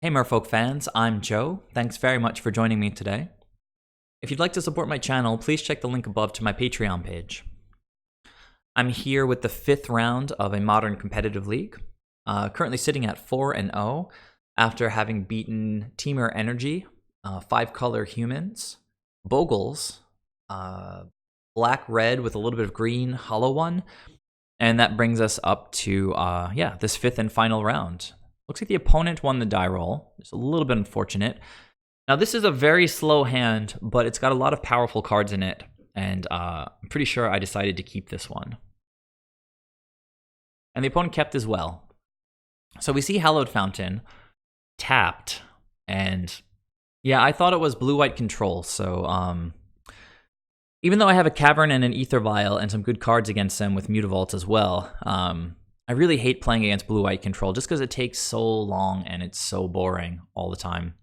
Hey Merfolk fans, I'm Joe. Thanks very much for joining me today. If you'd like to support my channel, please check the link above to my Patreon page. I'm here with the 5th round of a modern competitive league, currently sitting at 4-0 after having beaten Teamer Energy, 5-color humans, Bogles, black-red with a little bit of green, hollow one, and that brings us up to, this 5th and final round. Looks like the opponent won the die roll. It's a little bit unfortunate. Now, this is a very slow hand, but it's got a lot of powerful cards in it, and I'm pretty sure I decided to keep this one. And the opponent kept as well. So we see Hallowed Fountain tapped, and yeah, I thought it was blue-white control, so even though I have a Cavern and an AEther Vial and some good cards against them with Mutavault as well, I really hate playing against blue-white control just because it takes so long and it's so boring all the time.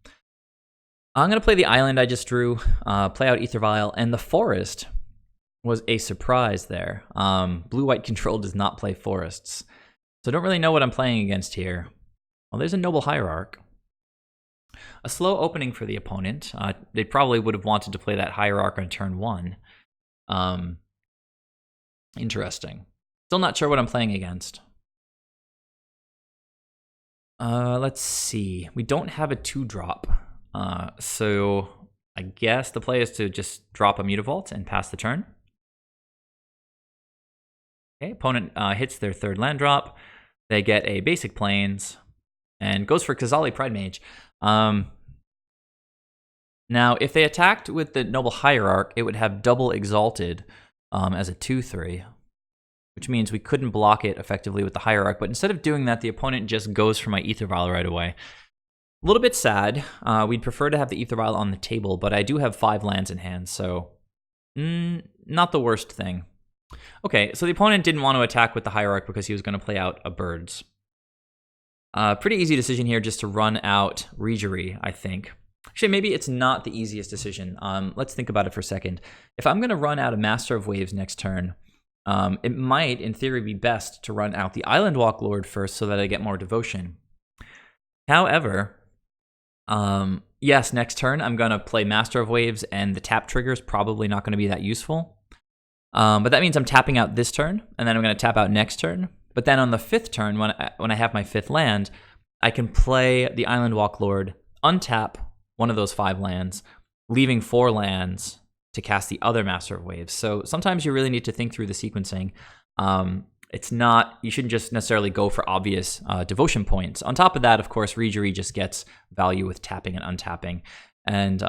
I'm going to play the island I just drew, play out AEther Vial, and the forest was a surprise there. Blue-white control does not play forests, so I don't really know what I'm playing against here. Well, there's a Noble Hierarch. A slow opening for the opponent. They probably would have wanted to play that Hierarch on turn 1. Interesting. Still not sure what I'm playing against. Let's see. We don't have a 2-drop. So I guess the play is to just drop a Mutavault and pass the turn. Okay, opponent hits their 3rd land drop. They get a basic plains and goes for Kazali Pridemage. Now, if they attacked with the Noble Hierarch, it would have double Exalted as a 2/3. Which means we couldn't block it effectively with the Hierarch, but instead of doing that, the opponent just goes for my AEther Vial right away. A little bit sad. We'd prefer to have the AEther Vial on the table, but I do have 5 lands in hand, so not the worst thing. Okay, so the opponent didn't want to attack with the Hierarch because he was going to play out a Birds. Pretty easy decision here just to run out Reejerey, I think. Actually, maybe it's not the easiest decision. Let's think about it for a second. If I'm going to run out a Master of Waves next turn, it might, in theory, be best to run out the Island Walk Lord first so that I get more devotion. However, yes, next turn I'm going to play Master of Waves, and the tap trigger is probably not going to be that useful. But that means I'm tapping out this turn, and then I'm going to tap out next turn. But then on the 5th turn, when I have my 5th land, I can play the Island Walk Lord, untap one of those 5 lands, leaving 4 lands to cast the other Master of Waves. So sometimes you really need to think through the sequencing. It's not, you shouldn't just necessarily go for obvious devotion points. On top of that, of course, Reejerey just gets value with tapping and untapping. And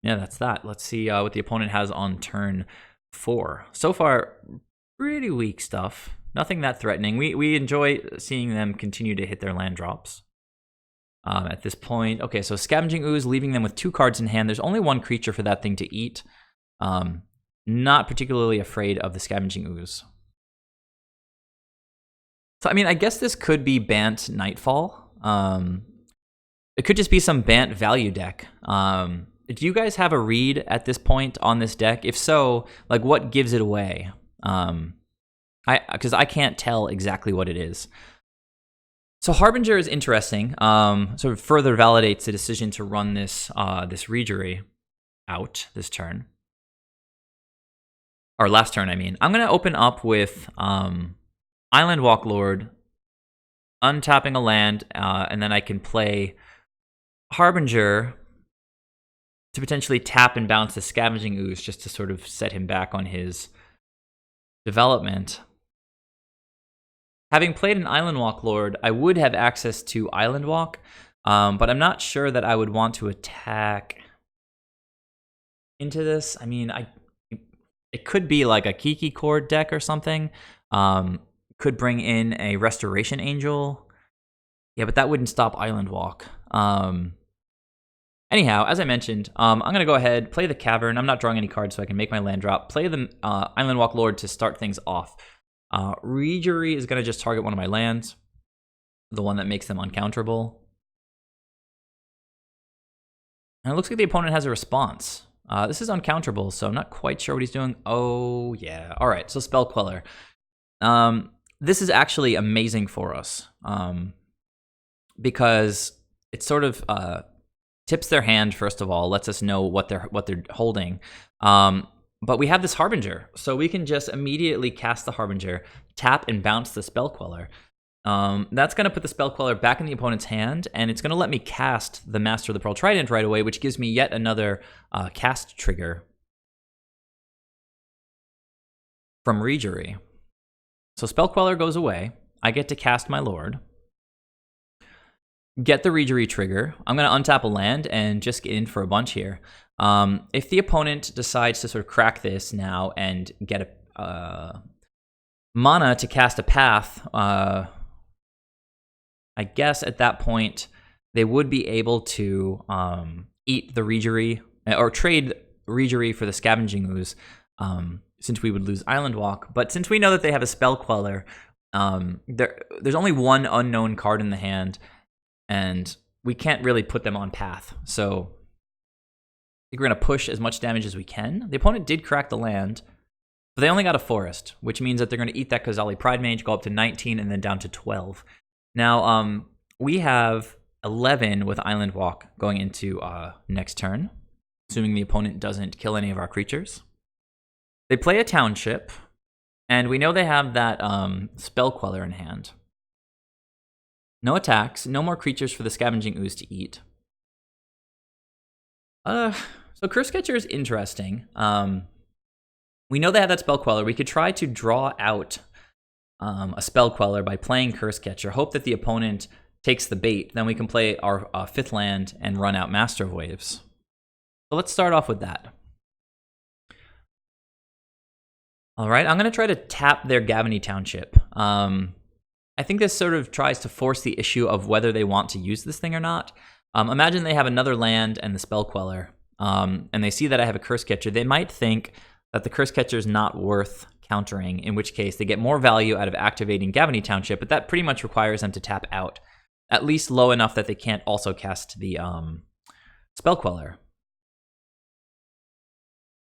yeah, that's that. Let's see what the opponent has on turn 4. So far, pretty weak stuff. Nothing that threatening. We enjoy seeing them continue to hit their land drops. At this point, okay, so Scavenging Ooze, leaving them with 2 cards in hand. There's only 1 creature for that thing to eat. Not particularly afraid of the Scavenging Ooze. So, I mean, I guess this could be Bant Nightfall. It could just be some Bant value deck. Do you guys have a read at this point on this deck? If so, like, what gives it away? Because I can't tell exactly what it is. So Harbinger is interesting. Sort of further validates the decision to run this this Reejerey out this turn, or last turn. I mean, I'm gonna open up with Island Walk Lord, untapping a land, and then I can play Harbinger to potentially tap and bounce the Scavenging Ooze just to sort of set him back on his development. Having played an Island Walk Lord, I would have access to Island Walk, but I'm not sure that I would want to attack into this. I mean, it could be like a Kiki Chord deck or something. Could bring in a Restoration Angel. Yeah, but that wouldn't stop Island Walk. Anyhow, as I mentioned, I'm going to go ahead, play the Cavern. I'm not drawing any cards so I can make my land drop. Play the Island Walk Lord to start things off. Reejerey is going to just target one of my lands, the one that makes them uncounterable. And it looks like the opponent has a response. This is uncounterable, so I'm not quite sure what he's doing. Oh, yeah. All right, so Spell Queller. This is actually amazing for us. because it sort of tips their hand, first of all, lets us know what they're holding. But we have this Harbinger, so we can just immediately cast the Harbinger, tap and bounce the Spell Queller. That's going to put the Spell Queller back in the opponent's hand, and it's going to let me cast the Master of the Pearl Trident right away, which gives me yet another cast trigger from Reejerey. So Spell Queller goes away. I get to cast my Lord. Get the Reejerey trigger. I'm going to untap a land and just get in for a bunch here. If the opponent decides to sort of crack this now and get a mana to cast a path, I guess at that point they would be able to eat the Reejerey or trade Reejerey for the Scavenging Ooze, since we would lose Island Walk. But since we know that they have a Spell Queller, there's only one unknown card in the hand, and we can't really put them on path. So I think we're going to push as much damage as we can. The opponent did crack the land, but they only got a forest, which means that they're going to eat that Ghazali Pride Mage, go up to 19, and then down to 12. Now, we have 11 with Island Walk going into next turn, assuming the opponent doesn't kill any of our creatures. They play a Township, and we know they have that Spell Queller in hand. No attacks, no more creatures for the Scavenging Ooze to eat. So Cursecatcher is interesting. We know they have that Spell Queller. We could try to draw out a Spell Queller by playing Cursecatcher, hope that the opponent takes the bait, then we can play our 5th land and run out Master of Waves. So let's start off with that. All right, I'm going to try to tap their Gavany Township. I think this sort of tries to force the issue of whether they want to use this thing or not. Imagine they have another land and the Spell Queller, and they see that I have a Cursecatcher. They might think that the Cursecatcher is not worth countering, in which case they get more value out of activating Gavany Township, but that pretty much requires them to tap out, at least low enough that they can't also cast the Spell Queller.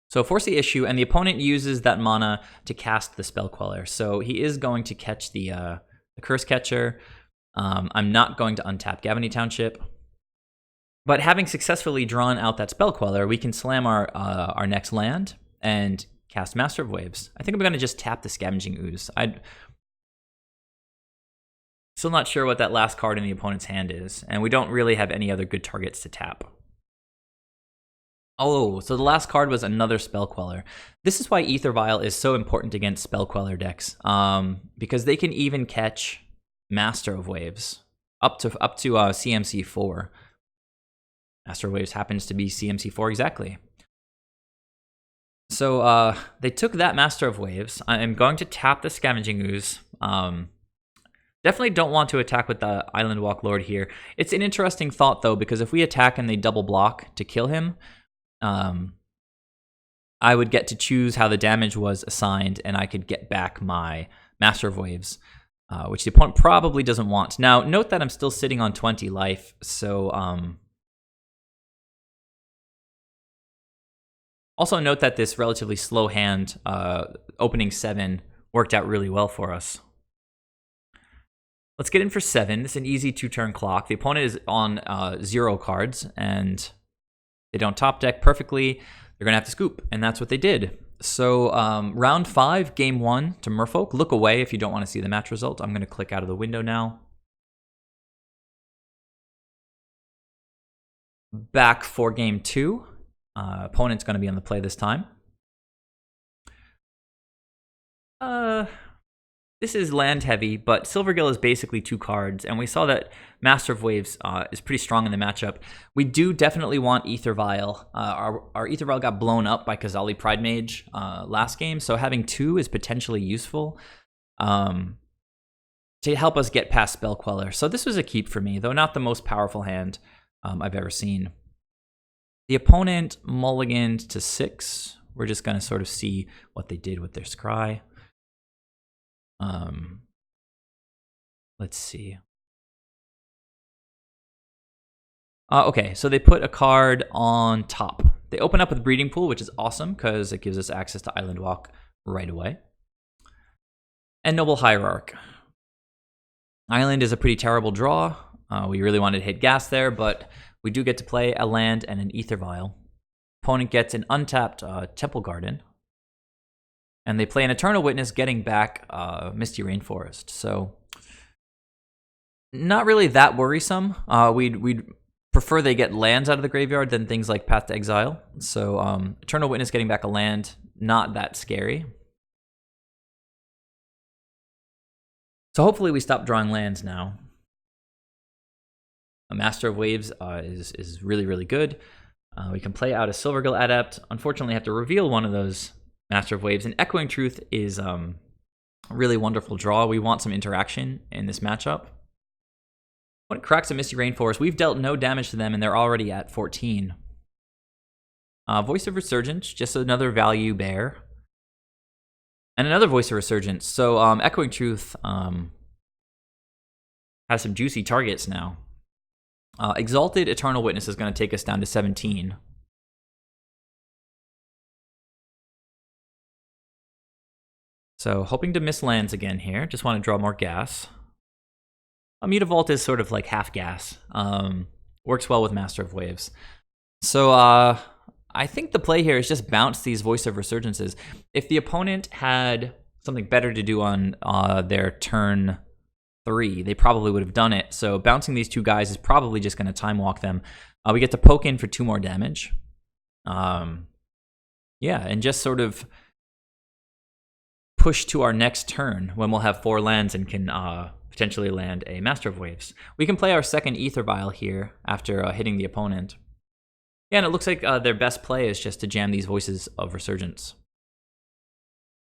So force the issue, and the opponent uses that mana to cast the Spell Queller. So he is going to catch the Cursecatcher. I'm not going to untap Gavany Township. But having successfully drawn out that Spell Queller, we can slam our next land and cast Master of Waves. I think I'm going to just tap the Scavenging Ooze. I'm still not sure what that last card in the opponent's hand is, and we don't really have any other good targets to tap. Oh, so the last card was another Spell Queller. This is why AEther Vial is so important against Spell Queller decks, because they can even catch Master of Waves up to CMC 4. Master of Waves happens to be CMC 4 exactly. So they took that Master of Waves. I'm going to tap the Scavenging Ooze. Definitely don't want to attack with the Island Walk Lord here. It's an interesting thought, though, because if we attack and they double block to kill him, I would get to choose how the damage was assigned, and I could get back my Master of Waves, which the opponent probably doesn't want. Now, note that I'm still sitting on 20 life, so also note that this relatively slow hand, opening 7, worked out really well for us. Let's get in for 7. This is an easy 2-turn clock. The opponent is on 0 cards, and they don't top deck perfectly. They're going to have to scoop, and that's what they did. So round 5, game 1 to Merfolk. Look away if you don't want to see the match result. I'm going to click out of the window now. Back for game 2. Opponent's going to be on the play this time. This is land heavy, but Silvergill is basically 2 cards, and we saw that Master of Waves is pretty strong in the matchup. We do definitely want AEther Vial. Our AEther Vial got blown up by Ghazali Pride Mage last game, so having 2 is potentially useful to help us get past Spell Queller. So this was a keep for me, though not the most powerful hand I've ever seen. The opponent mulliganed to 6. We're just going to sort of see what they did with their scry. Let's see. Okay, so they put a card on top. They open up with Breeding Pool, which is awesome because it gives us access to Island Walk right away. And Noble Hierarch. Island is a pretty terrible draw. We really wanted to hit gas there, but we do get to play a land and an Aether Vial. Opponent gets an untapped Temple Garden. And they play an Eternal Witness, getting back Misty Rainforest. So, not really that worrisome. We'd prefer they get lands out of the graveyard than things like Path to Exile. So, Eternal Witness getting back a land, not that scary. So hopefully we stop drawing lands now. A Master of Waves is really, really good. We can play out a Silvergill Adept. Unfortunately, have to reveal one of those Master of Waves. And Echoing Truth is a really wonderful draw. We want some interaction in this matchup. When it cracks a Misty Rainforest, we've dealt no damage to them, and they're already at 14. Voice of Resurgence, just another value bear. And another Voice of Resurgence. So Echoing Truth has some juicy targets now. Exalted Eternal Witness is going to take us down to 17. So hoping to miss lands again here. Just want to draw more gas. Mutavault is sort of like half gas. Works well with Master of Waves. So I think the play here is just bounce these Voice of Resurgences. If the opponent had something better to do on their turn 3, they probably would have done it. So bouncing these two guys is probably just going to time walk them. We get to poke in for 2 more damage. Yeah, and just sort of push to our next turn when we'll have 4 lands and can potentially land a Master of Waves. We can play our second Aether Vial here after hitting the opponent. Yeah, and it looks like their best play is just to jam these Voices of Resurgence.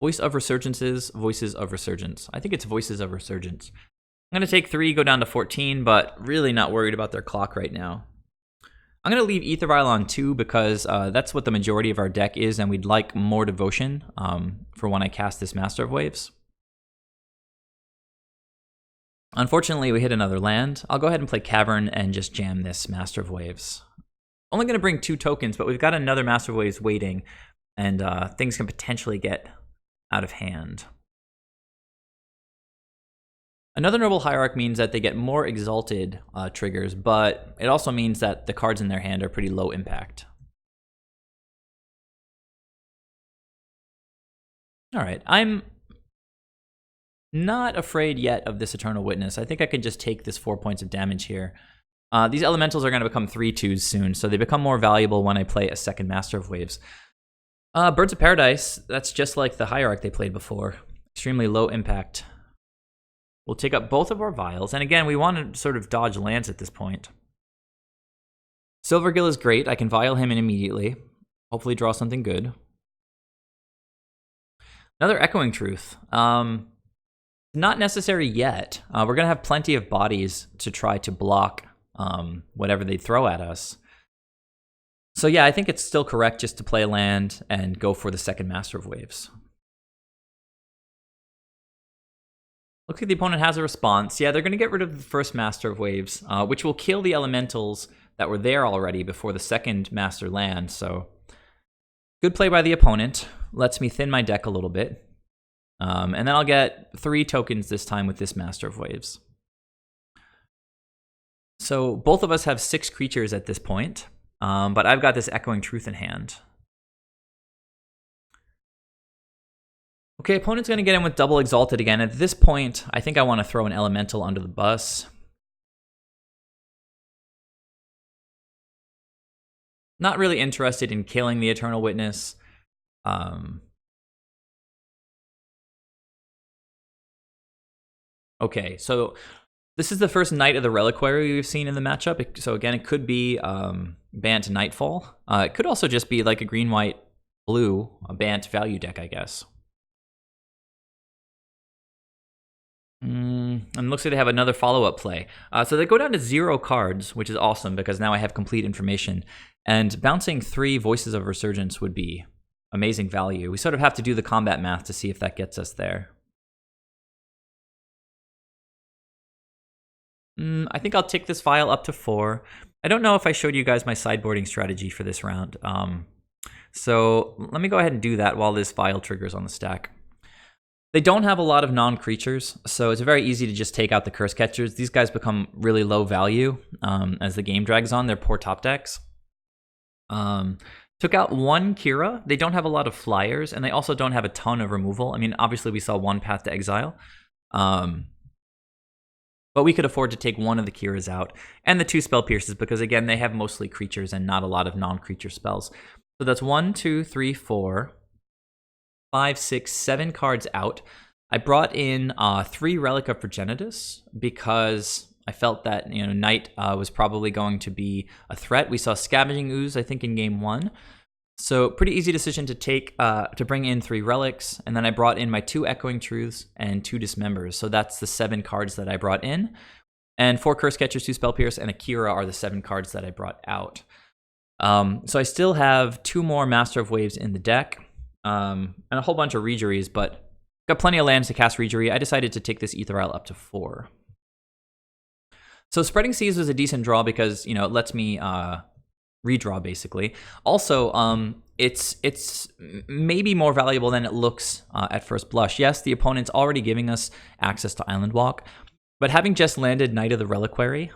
Voice of Resurgences, Voices of Resurgence. I think it's Voices of Resurgence. I'm going to take 3, go down to 14, but really not worried about their clock right now. I'm going to leave Aether Vial on 2 because that's what the majority of our deck is, and we'd like more devotion for when I cast this Master of Waves. Unfortunately, we hit another land. I'll go ahead and play Cavern and just jam this Master of Waves. Only going to bring 2 tokens, but we've got another Master of Waves waiting, and things can potentially get out of hand. Another Noble Hierarch means that they get more Exalted triggers, but it also means that the cards in their hand are pretty low impact. All right, I'm not afraid yet of this Eternal Witness. I think I could just take this 4 points of damage here. These elementals are going to become 3/2s soon, so they become more valuable when I play a second Master of Waves. Birds of Paradise, that's just like the Hierarch they played before. Extremely low impact. We'll take up both of our vials, and again, we want to sort of dodge lands at this point. Silvergill is great. I can vial him in immediately. Hopefully draw something good. Another Echoing Truth. Not necessary yet. We're going to have plenty of bodies to try to block whatever they throw at us. So yeah, I think it's still correct just to play a land and go for the second Master of Waves. Looks like the opponent has a response. Yeah, they're going to get rid of the first Master of Waves, which will kill the elementals that were there already before the second Master land. So good play by the opponent. Lets me thin my deck a little bit. And then I'll get 3 tokens this time with this Master of Waves. So both of us have 6 creatures at this point, but I've got this Echoing Truth in hand. Okay, opponent's going to get in with double Exalted again. At this point, I think I want to throw an elemental under the bus. Not really interested in killing the Eternal Witness. Okay, so this is the first Knight of the Reliquary we've seen in the matchup. So again, it could be Bant Nightfall. It could also just be like a green, white, blue, a Bant value deck, I guess. And looks like they have another follow-up play. So they go down to 0 cards, which is awesome because now I have complete information. And bouncing 3 Voices of Resurgence would be amazing value. We sort of have to do the combat math to see if that gets us there. I think I'll tick this file up to 4. I don't know if I showed you guys my sideboarding strategy for this round. So let me go ahead and do that while this file triggers on the stack. They don't have a lot of non-creatures, so it's very easy to just take out the Cursecatchers. These guys become really low value as the game drags on. They're poor top decks. Took out one Kira. They don't have a lot of flyers, and they also don't have a ton of removal. I mean, obviously we saw one Path to Exile. But we could afford to take one of the Kiras out. And the 2 Spell Pierces, because again, they have mostly creatures and not a lot of non-creature spells. So that's 1, 2, 3, 4, 5, 6, 7 cards out. I brought in 3 Relic of Progenitus because I felt that Knight was probably going to be a threat. We saw Scavenging Ooze, I think, in game 1. So pretty easy decision to take to bring in 3 relics, and then I brought in my 2 Echoing Truths and 2 Dismembers. So that's the 7 cards that I brought in. And 4 Cursecatchers, 2 Spell Pierce, and a Kira are the 7 cards that I brought out. So I still have 2 more Master of Waves in the deck. And a whole bunch of Reejereys, but got plenty of lands to cast Reejerey. I decided to take this AEther Vial up to 4. So Spreading Seas was a decent draw because, it lets me redraw, basically. Also, it's maybe more valuable than it looks at first blush. Yes, the opponent's already giving us access to Island Walk, but having just landed Knight of the Reliquary,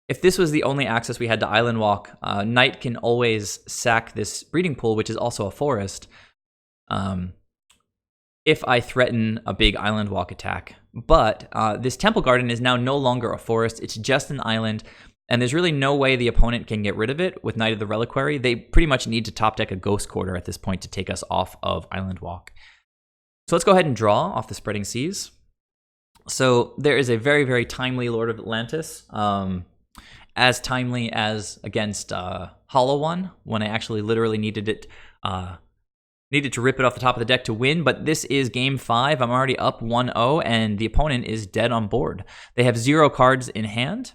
if this was the only access we had to Island Walk, Knight can always sack this Breeding Pool, which is also a forest, if I threaten a big Island Walk attack. But this Temple Garden is now no longer a forest, it's just an island, and there's really no way the opponent can get rid of it with Knight of the Reliquary. They pretty much need to top deck a Ghost Quarter at this point to take us off of Island Walk. So let's go ahead and draw off the Spreading Seas. So there is a very, very timely Lord of Atlantis. As timely as against Hollow One, when I actually literally needed it, needed to rip it off the top of the deck to win. But this is game 5. I'm already up 1-0, and the opponent is dead on board. They have 0 cards in hand.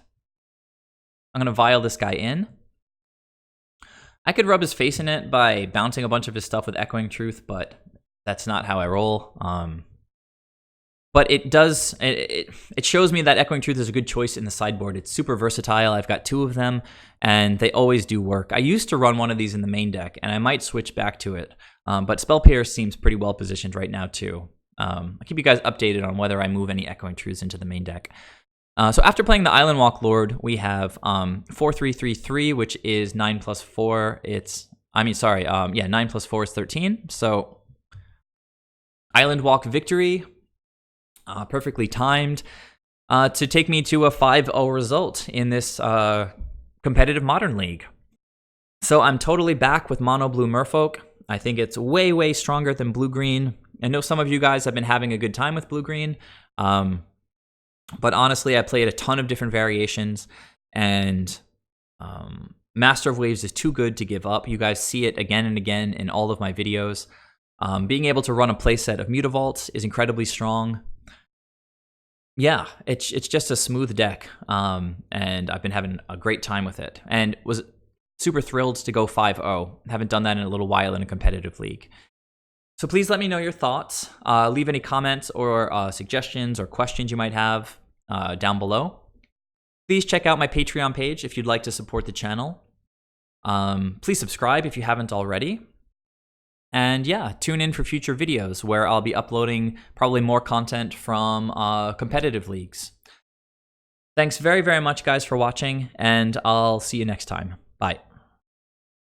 I'm going to Vial this guy in. I could rub his face in it by bouncing a bunch of his stuff with Echoing Truth, but that's not how I roll. But it does, it shows me that Echoing Truth is a good choice in the sideboard. It's super versatile. I've got 2 of them, and they always do work. I used to run one of these in the main deck, and I might switch back to it. But Spell Pierce seems pretty well positioned right now, too. I'll keep you guys updated on whether I move any Echoing Truths into the main deck. So after playing the Island Walk Lord, we have 4-3-3-3, which is 9 plus 4. 9 plus 4 is 13. So Island Walk victory. Perfectly timed to take me to a 5-0 result in this competitive Modern League. So I'm totally back with Mono Blue Merfolk. I think it's way, way stronger than Blue-Green. I know some of you guys have been having a good time with Blue-Green, but honestly, I played a ton of different variations, and Master of Waves is too good to give up. You guys see it again and again in all of my videos. Being able to run a playset of Mutavault is incredibly strong. Yeah, it's just a smooth deck, and I've been having a great time with it, and was super thrilled to go 5-0. Haven't done that in a little while in a competitive league. So please let me know your thoughts. Leave any comments or suggestions or questions you might have down below. Please check out my Patreon page if you'd like to support the channel. Please subscribe if you haven't already. And yeah, tune in for future videos where I'll be uploading probably more content from competitive leagues. Thanks very, very much, guys, for watching, and I'll see you next time. Bye.